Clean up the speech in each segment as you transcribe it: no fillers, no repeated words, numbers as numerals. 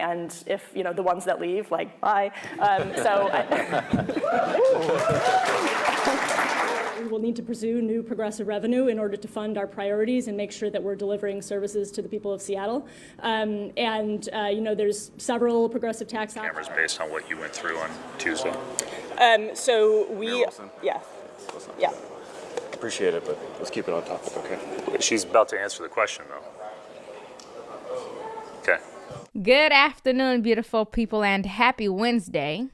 and if, the ones that leave, like, bye. We will need to pursue new progressive revenue in order to fund our priorities and make sure that we're delivering services to the people of Seattle. There's several progressive tax cameras based on what you went through on Tuesday. Yeah. Appreciate it, but let's keep it on topic, okay? She's about to answer the question, though. Okay. Good afternoon, beautiful people, and happy Wednesday.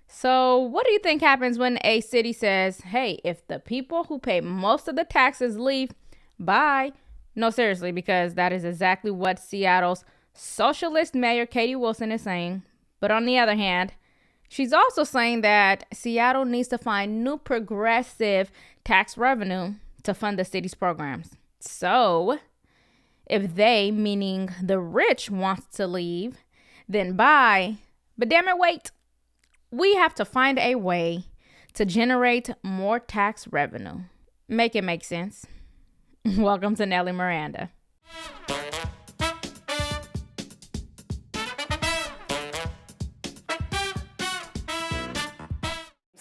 So what do you think happens when a city says, hey, if the people who pay most of the taxes leave, bye? No, seriously, because that is exactly what Seattle's socialist mayor, Katie Wilson, is saying. But on the other hand, she's also saying that Seattle needs to find new progressive tax revenue to fund the city's programs. So if they, meaning the rich, wants to leave, then bye. But damn it, wait. We have to find a way to generate more tax revenue. Make it make sense. Welcome to Nelly Miranda.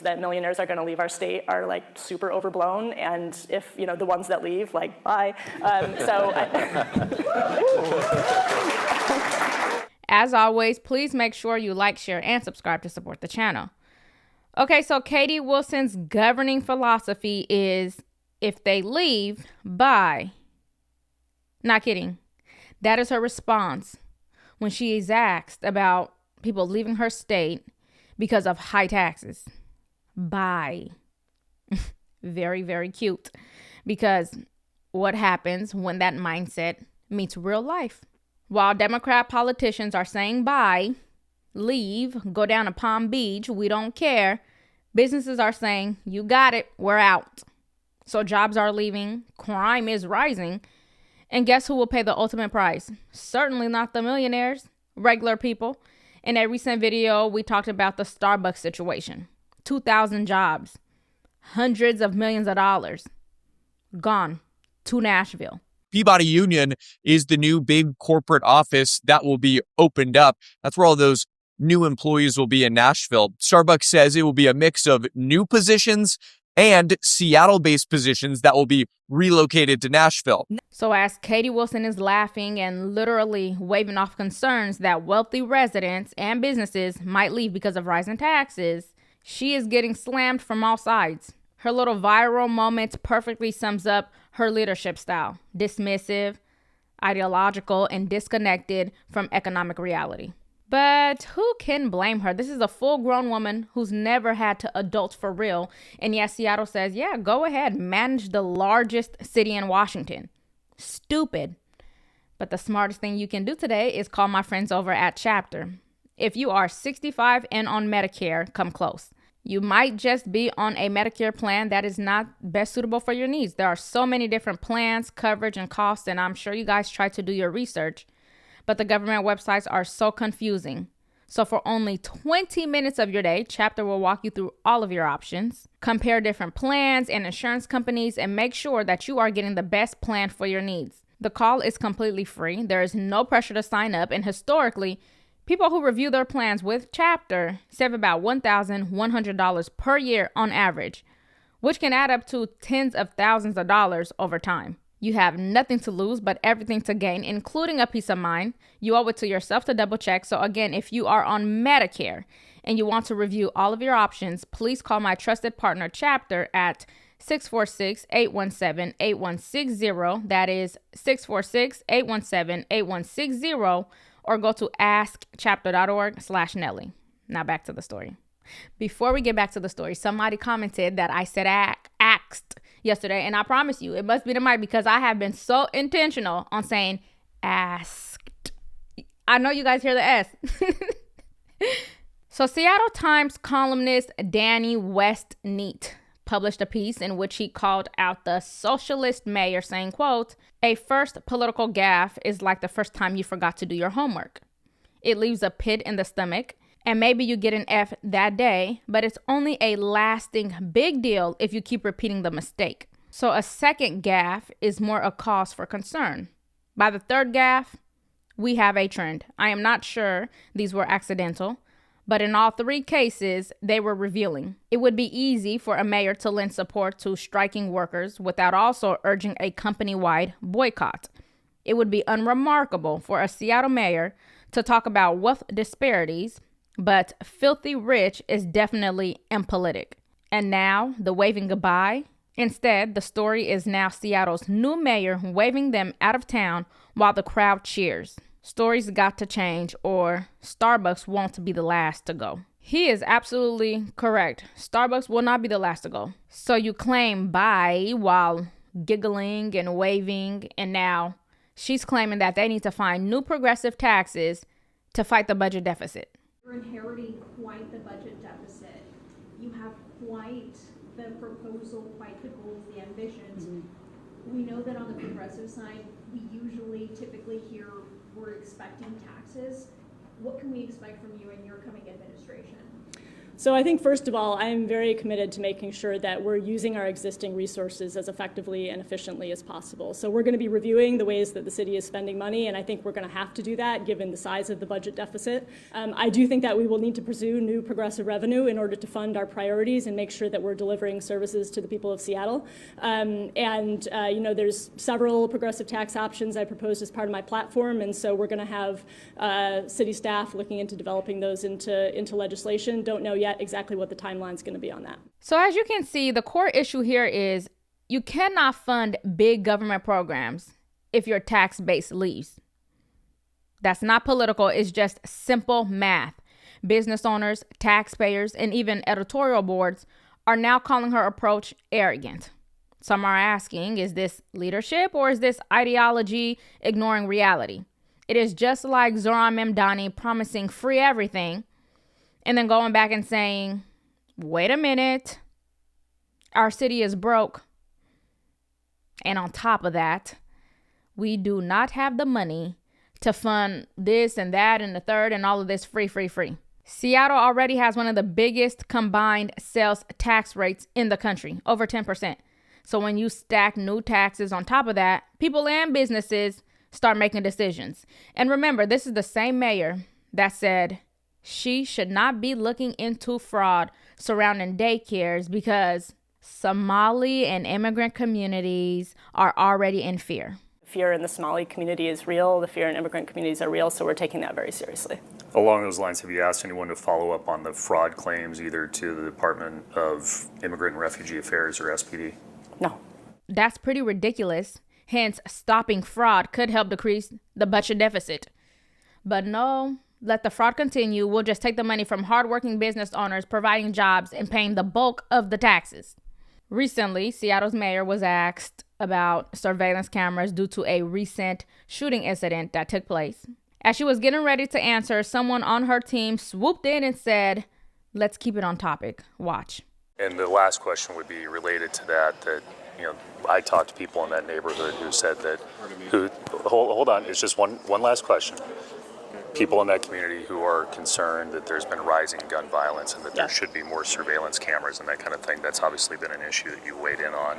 That millionaires are going to leave our state are like super overblown, and if the ones that leave, like, bye. As always, please make sure you like, share, and subscribe to support the channel. Okay, so Katie Wilson's governing philosophy is if they leave, bye. Not kidding. That is her response when she is asked about people leaving her state because of high taxes. Bye. Very, very cute. Because what happens when that mindset meets real life? While Democrat politicians are saying bye, leave, go down to Palm Beach, we don't care, businesses are saying, you got it, we're out. So jobs are leaving, crime is rising, and guess who will pay the ultimate price? Certainly not the millionaires, regular people. In a recent video, we talked about the Starbucks situation. 2,000 jobs, hundreds of millions of dollars, gone to Nashville. Peabody Union is the new big corporate office that will be opened up. That's where all those new employees will be in Nashville. Starbucks says it will be a mix of new positions and Seattle-based positions that will be relocated to Nashville. So as Katie Wilson is laughing and literally waving off concerns that wealthy residents and businesses might leave because of rising taxes, she is getting slammed from all sides. Her little viral moment perfectly sums up her leadership style: dismissive, ideological, and disconnected from economic reality. But who can blame her? This is a full-grown woman who's never had to adult for real. And yes, Seattle says, yeah, go ahead, manage the largest city in Washington. Stupid. But the smartest thing you can do today is call my friends over at Chapter. If you are 65 and on Medicare, come close. You might just be on a Medicare plan that is not best suitable for your needs. There are so many different plans, coverage, and costs, and I'm sure you guys tried to do your research, but the government websites are so confusing. So for only 20 minutes of your day, Chapter will walk you through all of your options, compare different plans and insurance companies, and make sure that you are getting the best plan for your needs. The call is completely free. There is no pressure to sign up, and historically, people who review their plans with Chapter save about $1,100 per year on average, which can add up to tens of thousands of dollars over time. You have nothing to lose but everything to gain, including a peace of mind. You owe it to yourself to double check. So again, if you are on Medicare and you want to review all of your options, please call my trusted partner Chapter at 646-817-8160. That is 646-817-8160. Or go to askchapter.org/Nelly. Now back to the story. Before we get back to the story, somebody commented that I said asked yesterday, and I promise you, it must be the mic because I have been so intentional on saying asked. I know you guys hear the S. So Seattle Times columnist Danny Westneat published a piece in which he called out the socialist mayor, saying, quote, "A first political gaffe is like the first time you forgot to do your homework. It leaves a pit in the stomach, and maybe you get an F that day, but it's only a lasting big deal if you keep repeating the mistake. So a second gaffe is more a cause for concern. By the third gaffe, we have a trend. I am not sure these were accidental, but in all three cases, they were revealing. It would be easy for a mayor to lend support to striking workers without also urging a company-wide boycott. It would be unremarkable for a Seattle mayor to talk about wealth disparities, but filthy rich is definitely impolitic. And now, the waving goodbye. Instead, the story is now Seattle's new mayor waving them out of town while the crowd cheers. Stories got to change, or Starbucks won't be the last to go. He is absolutely correct. Starbucks will not be the last to go. So you claim bye while giggling and waving, and now she's claiming that they need to find new progressive taxes to fight the budget deficit. You're inheriting quite the budget deficit. You have quite the proposal, quite the goals, the ambitions. We know that on the progressive side, we typically hear we're expecting taxes. What can we expect from you in your coming administration? So I think, first of all, I'm very committed to making sure that we're using our existing resources as effectively and efficiently as possible. So we're going to be reviewing the ways that the city is spending money, and I think we're going to have to do that given the size of the budget deficit. I do think that we will need to pursue new progressive revenue in order to fund our priorities and make sure that we're delivering services to the people of Seattle. There's several progressive tax options I proposed as part of my platform, and so we're going to have city staff looking into developing those into legislation. Don't know yet exactly what the timeline is going to be on that. So as you can see, the core issue here is you cannot fund big government programs if your tax base leaves. That's not political. It's just simple math. Business owners, taxpayers, and even editorial boards are now calling her approach arrogant. Some are asking, is this leadership or is this ideology ignoring reality? It is just like Zoran Memdani promising free everything and then going back and saying, wait a minute, our city is broke. And on top of that, we do not have the money to fund this and that and the third and all of this free. Seattle already has one of the biggest combined sales tax rates in the country, over 10%. So when you stack new taxes on top of that, people and businesses start making decisions. And remember, this is the same mayor that said she should not be looking into fraud surrounding daycares because Somali and immigrant communities are already in fear. Fear in the Somali community is real. The fear in immigrant communities are real, so we're taking that very seriously. Along those lines, have you asked anyone to follow up on the fraud claims either to the Department of Immigrant and Refugee Affairs or SPD? No. That's pretty ridiculous. Hence, stopping fraud could help decrease the budget deficit. But no, let the fraud continue. We'll just take the money from hardworking business owners providing jobs and paying the bulk of the taxes. Recently, Seattle's mayor was asked about surveillance cameras due to a recent shooting incident that took place. As she was getting ready to answer, someone on her team swooped in and said, let's keep it on topic. Watch. And the last question would be related to that, I talked to people in that neighborhood who said that, hold on, it's just one last question. People in that community who are concerned that there's been rising gun violence and that there should be more surveillance cameras and that kind of thing. That's obviously been an issue that you weighed in on.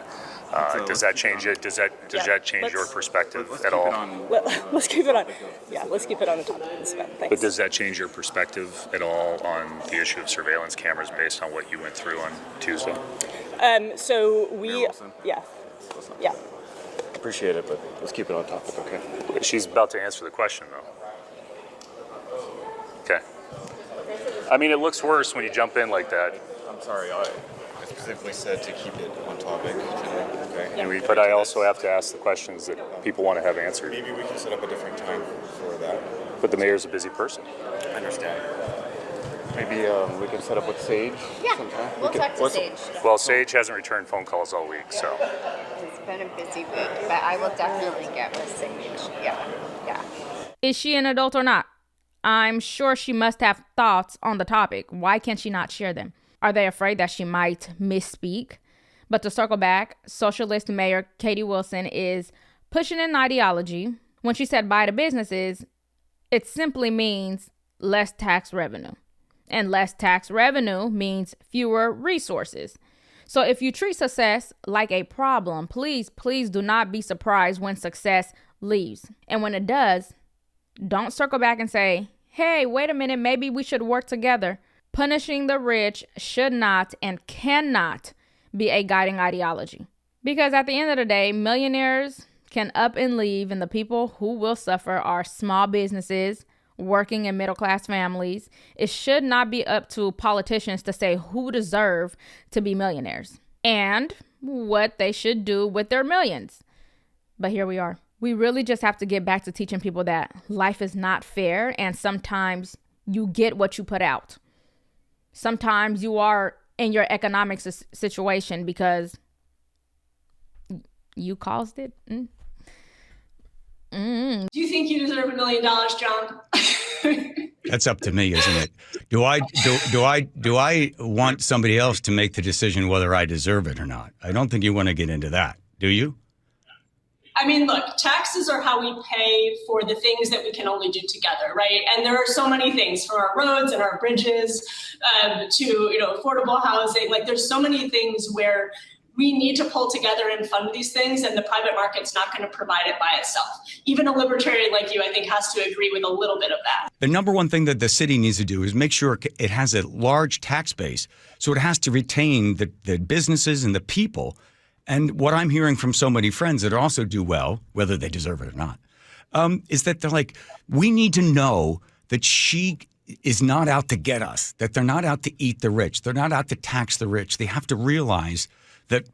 Does that change it? Does that change your perspective at all? Let's keep it on. Yeah, let's keep it on the topic of this event. Thanks. But does that change your perspective at all on the issue of surveillance cameras based on what you went through on Tuesday? Yeah. Appreciate it, but let's keep it on topic, okay? She's about to answer the question, though. Okay. I mean, it looks worse when you jump in like that. I'm sorry, I specifically said to keep it on topic today, okay? But I also have to ask the questions that people want to have answered. Maybe we can set up a different time for that. But the mayor's a busy person. I understand. Maybe we can set up with Sage sometime. We'll talk to Sage. Well, Sage hasn't returned phone calls all week, so. It's been a busy week, but I will definitely get with Sage. Yeah. Is she an adult or not? I'm sure she must have thoughts on the topic. Why can't she not share them? Are they afraid that she might misspeak? But to circle back, Socialist Mayor Katie Wilson is pushing an ideology. When she said bye to businesses, it simply means less tax revenue. And less tax revenue means fewer resources. So if you treat success like a problem, please do not be surprised when success leaves. And when it does, Don't circle back and say, hey, wait a minute, maybe we should work together. Punishing the rich should not and cannot be a guiding ideology. Because at the end of the day, millionaires can up and leave, and the people who will suffer are small businesses, working and middle-class families. It should not be up to politicians to say who deserve to be millionaires and what they should do with their millions. But here we are. We really just have to get back to teaching people that life is not fair, and sometimes you get what you put out. Sometimes you are in your economic situation because you caused it. Do you think you deserve $1 million, John? That's up to me, isn't it? Do I want somebody else to make the decision whether I deserve it or not? I don't think you want to get into that, do you? I mean, look, taxes are how we pay for the things that we can only do together, right? And there are so many things, from our roads and our bridges to affordable housing. Like, there's so many things where we need to pull together and fund these things, and the private market's not going to provide it by itself. Even a libertarian like you, I think, has to agree with a little bit of that. The number one thing that the city needs to do is make sure it has a large tax base, so it has to retain the businesses and the people. And what I'm hearing from so many friends that also do well, whether they deserve it or not, is that they're like, we need to know that she is not out to get us, that they're not out to eat the rich. They're not out to tax the rich. They have to realize that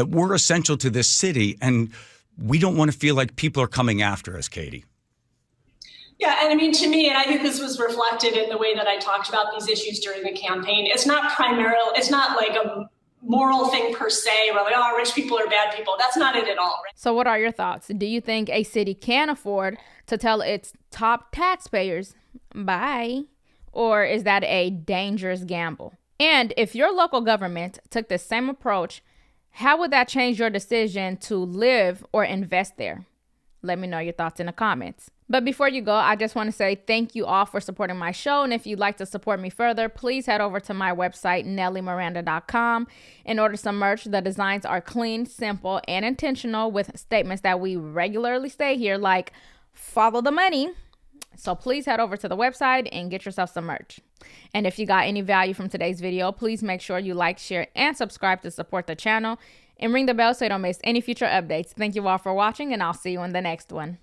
we're essential to this city, and we don't want to feel like people are coming after us, Katie. Yeah, and I mean, to me, and I think this was reflected in the way that I talked about these issues during the campaign, it's not like a moral thing per se, where like, oh, rich people are bad people. That's not it at all. Right? So what are your thoughts? Do you think a city can afford to tell its top taxpayers, bye? Or is that a dangerous gamble? And if your local government took the same approach, how would that change your decision to live or invest there? Let me know your thoughts in the comments. But before you go, I just want to say thank you all for supporting my show. And if you'd like to support me further, please head over to my website, NellieMiranda.com, and order some merch. The designs are clean, simple, and intentional with statements that we regularly say here, like follow the money. So please head over to the website and get yourself some merch. And if you got any value from today's video, please make sure you like, share, and subscribe to support the channel. And ring the bell so you don't miss any future updates. Thank you all for watching, and I'll see you in the next one.